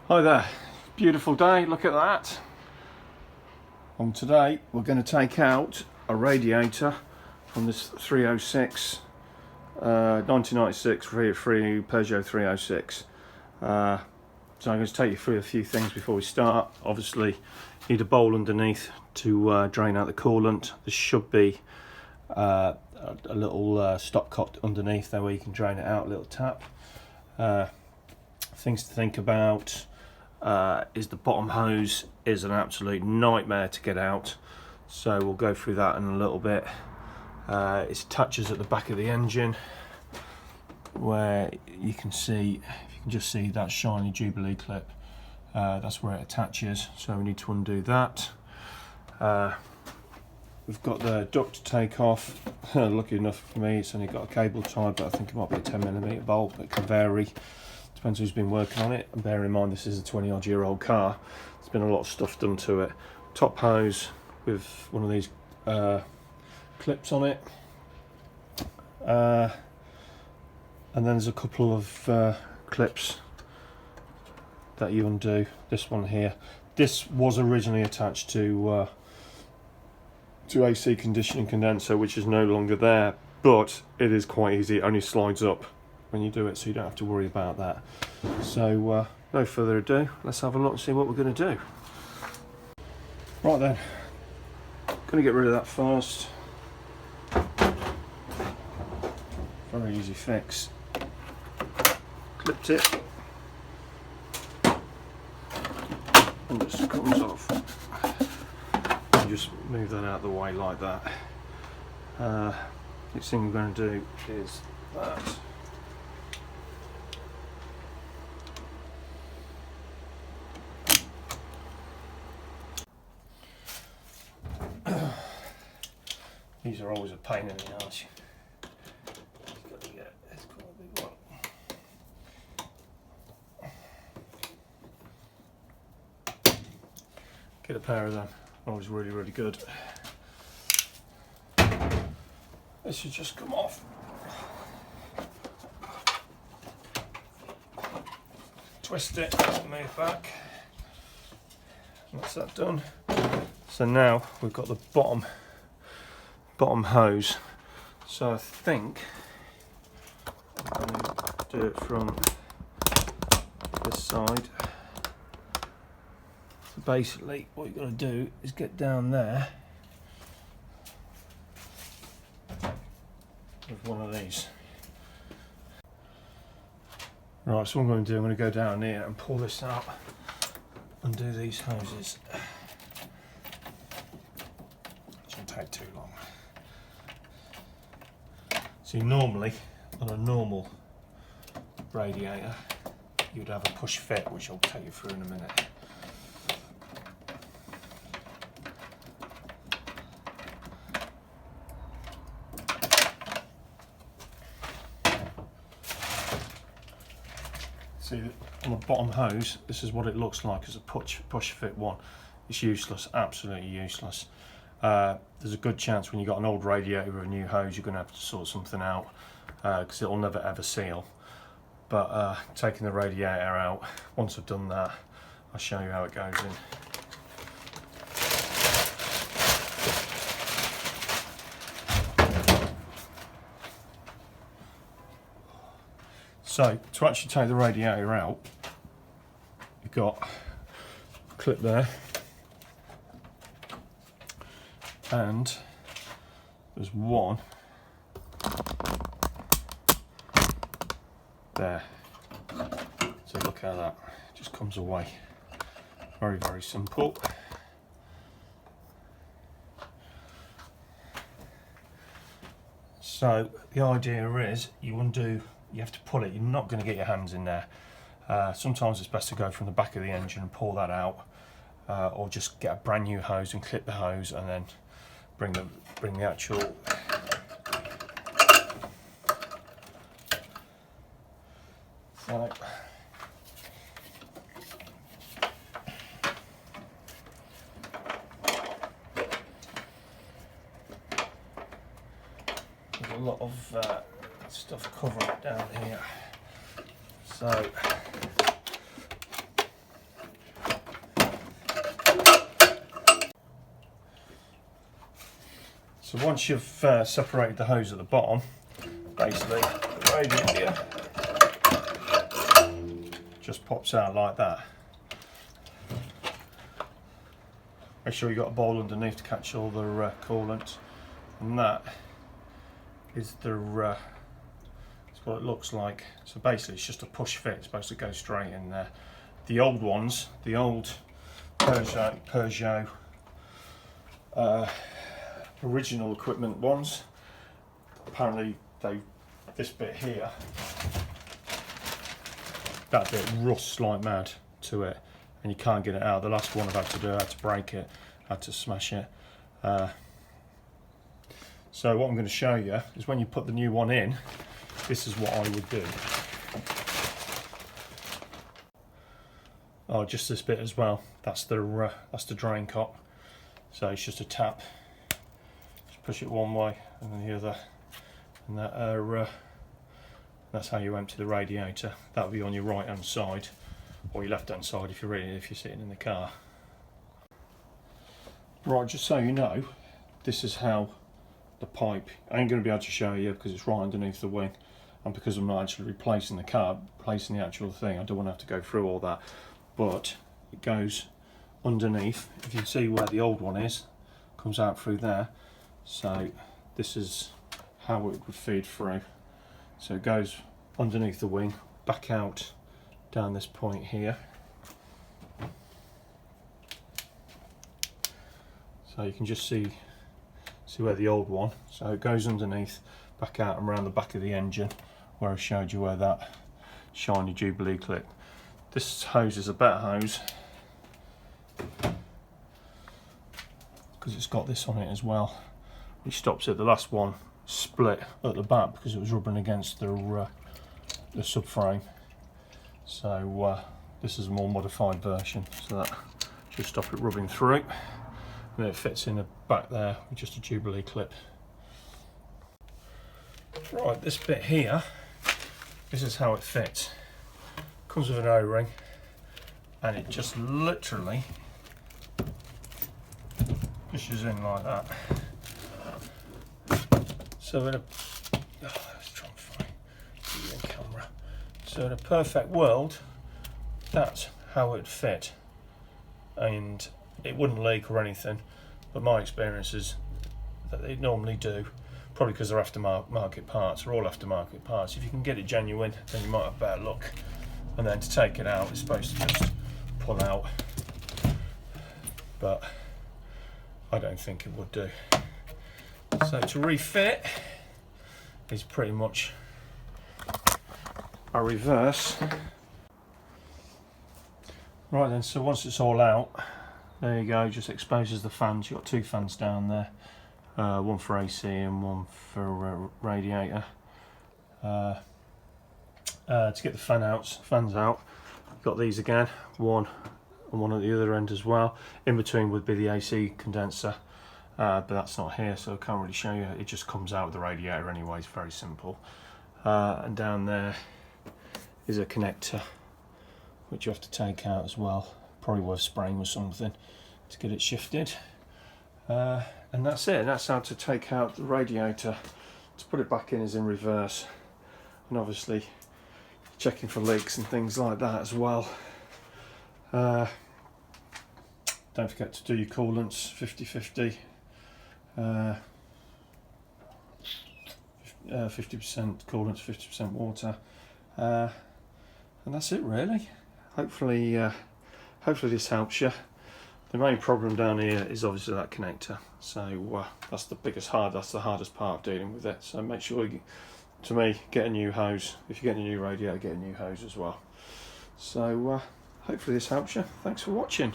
Hi there, beautiful day, look at that. Today we're going to take out a radiator from this 306, 1996 free Peugeot 306. So I'm going to take you through a few things before we start. Obviously you need a bowl underneath to drain out the coolant. There should be a little stopcock underneath there where you can drain it out, a little tap. Things to think about is the bottom hose is an absolute nightmare to get out, so we'll go through that in a little bit. It attaches at the back of the engine, where you can see, if you can just see that shiny Jubilee clip, that's where it attaches, so we need to undo that. We've got the duct to take off. Lucky enough for me, it's only got a cable tie, but I think it might be a 10mm bolt, but it can vary. Depends who's been working on it, and bear in mind this is a 20-odd-year-old car. There's been a lot of stuff done to it. Top hose with one of these clips on it, and then there's a couple of clips that you undo. This one here, this was originally attached to AC conditioning condenser, which is no longer there, but it is quite easy. It only slides up when you do it, so you don't have to worry about that. So no further ado, let's have a look and see what we're going to do. Right then, going to get rid of that first. Very easy fix. Clipped it and it just comes off. And just move that out of the way like that. Next thing we're going to do is that. These are always a pain in the arse. You've got to get, it's quite a big one. Get a pair of them, always really good. This should just come off. Twist it, move back. That's that done. So now we've got the bottom hose. So I think I'm going to do it from this side. So basically what you've got to do is get down there with one of these. Right, so what I'm going to do, I'm going to go down here and pull this out and do these hoses. It shouldn't take too long. See, normally on a normal radiator you'd have a push fit, which I'll take you through in a minute. See, on the bottom hose, this is what it looks like as a push fit one. It's useless, absolutely useless. There's a good chance when you've got an old radiator with a new hose, you're going to have to sort something out because it'll never ever seal. But taking the radiator out, once I've done that, I'll show you how it goes in. So to actually take the radiator out, you've got a clip there, and there's one there. So look how that just comes away. Very simple. So the idea is you have to pull it. You're not going to get your hands in there. Sometimes it's best to go from the back of the engine and pull that out, or just get a brand new hose and clip the hose and then bring the actual so there's a lot of stuff covering it down here, so So once you've separated the hose at the bottom, basically the radiator just pops out like that. Make sure you've got a bowl underneath to catch all the coolant, and that is the it's what it looks like. So basically it's just a push fit, it's supposed to go straight in there. The old ones, the old Peugeot original equipment ones, apparently this bit here, that bit rusts like mad to it, and you can't get it out. The last one I've had to do, I had to break it, I had to smash it. So what I'm going to show you is when you put the new one in, this is what I would do. Oh, just this bit as well. That's the drain cock. So it's just a tap. Just push it one way and then the other, and that's how you empty the radiator. That'll be on your right hand side, or your left hand side if you're sitting in the car. Right, just so you know, this is how the pipe. I ain't going to be able to show you because it's right underneath the wing, and because I'm not actually replacing the actual thing, I don't want to have to go through all that. But it goes underneath. If you see where the old one is, comes out through there. So this is how it would feed through. So it goes underneath the wing, back out down this point here. So you can just see where the old one. So it goes underneath, back out and around the back of the engine, where I showed you where that shiny Jubilee clip. This hose is a better hose because it's got this on it as well, which stops it. The last one split at the back because it was rubbing against the subframe. So this is a more modified version, so that should stop it rubbing through. And it fits in the back there with just a Jubilee clip. Right, this bit here, this is how it fits. Comes with an O-ring, and it just literally pushes in like that. So in a let's try and find the camera. So in a perfect world, that's how it'd fit, and it wouldn't leak or anything. But my experience is that they normally do, probably because they're aftermarket parts. They're all aftermarket parts. If you can get it genuine, then you might have better luck. And then to take it out, it's supposed to just pull out, but I don't think it would do. So to refit is pretty much a reverse. Right then, so once it's all out, there you go, just exposes the fans. You've got two fans down there, one for AC and one for radiator. To get the fans out, you've got these again, one and one at the other end as well. In between would be the AC condenser, but that's not here, so I can't really show you. It just comes out with the radiator anyway, it's very simple. And down there is a connector, which you have to take out as well. Probably worth spraying with something to get it shifted. And that's it, that's how to take out the radiator. To put it back in is in reverse, and obviously checking for leaks and things like that as well. Don't forget to do your coolants 50-50. 50% coolants, 50% water, and that's it really. Hopefully this helps you. The main problem down here is obviously that connector, so that's the hardest part of dealing with it. So make sure you, to me, get a new hose. If you get a new radiator, get a new hose as well. So hopefully this helps you. Thanks for watching.